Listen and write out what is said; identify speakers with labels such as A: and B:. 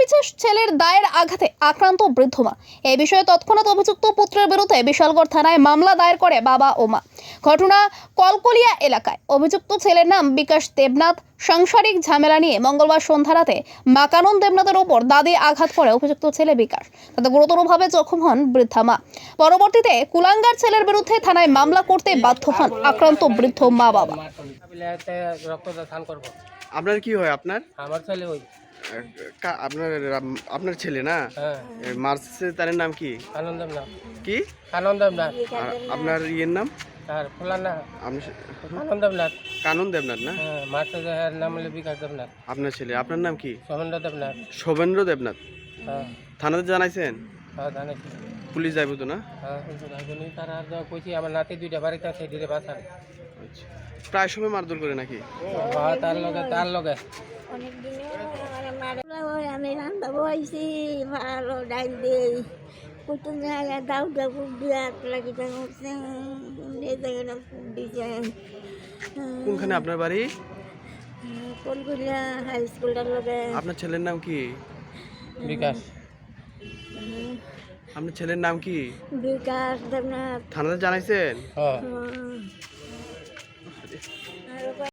A: পিছে ছেলের দায়ের আঘাতে আক্রান্ত বৃদ্ধ মা। এই বিষয়ে তৎক্ষণাৎ অভিযুক্ত পুত্রের বিরুদ্ধে বিশালগড় থানায় মামলা দায়ের করে বাবা ও মা। ঘটনা কলকলিয়া এলাকায়। অভিযুক্ত ছেলের নাম বিকাশ দেবনাথ। সাংসারিক ঝামেলা নিয়ে মঙ্গলবার সন্ধ্যা রাতে মা কানন দেবনাথের ওপর দাঁতে আঘাত করে অভিযুক্ত ছেলে বিকাশ। তাতে গুরুতরভাবে জখম হন বৃদ্ধা মা। পরবর্তীতে কুলাঙ্গার ছেলের বিরুদ্ধে থানায় মামলা করতে বাধ্য হন আক্রান্ত বৃদ্ধ মা বাবা।
B: আপনার কি হয়? আপনার
C: আমার ছেলে ওই
B: আপনার ছেলে না?
C: হ্যাঁ
B: মারছে তার নাম কি?
C: আনন্দ না
B: কি
C: আনন্দ না
B: আর আপনার ইয়ের নাম?
C: আর ফুলানা
B: আপনি-
C: আনন্দ না
B: কানন দেবনাথ না?
C: হ্যাঁ মারতে যাওয়ার নাম হলো বিকাশ দেবনাথ
B: আপনার ছেলে, আপনার নাম কি?
C: সমেন্দ্র দেবনাথ।
B: শোভেন্দ্র দেবনাথ।
C: হ্যাঁ
B: থানাতে জানাইছেন?
C: হ্যাঁ জানিস।
B: পুলিশ যাইব তো না?
C: হ্যাঁ তারা আর কইছি আমার নাতি দুইটা বাড়িতে আছে দিলে বাঁচান।
B: আচ্ছা, প্রায় সময় মারধর করে নাকি?
C: হ্যাঁ তার লগে
D: অনেক দিনে আমি রান্না বইছি ভালো ডাল দিই কুটুম জায়গায় দাউ দাউ বিরাট লাগি উঠছে এই জায়গাটা ফুট দিছে
B: কোনখানে আপনার বাড়ি?
D: কলকুলিয়া হাই স্কুলটার লগে।
B: আপনার ছেলের নাম কি?
C: বিকাশ।
B: আপনার ছেলের নাম কি?
D: বিকাশ দেবনাথ।
B: থানাতে জানাইছেন?
C: হ্যাঁ
D: আর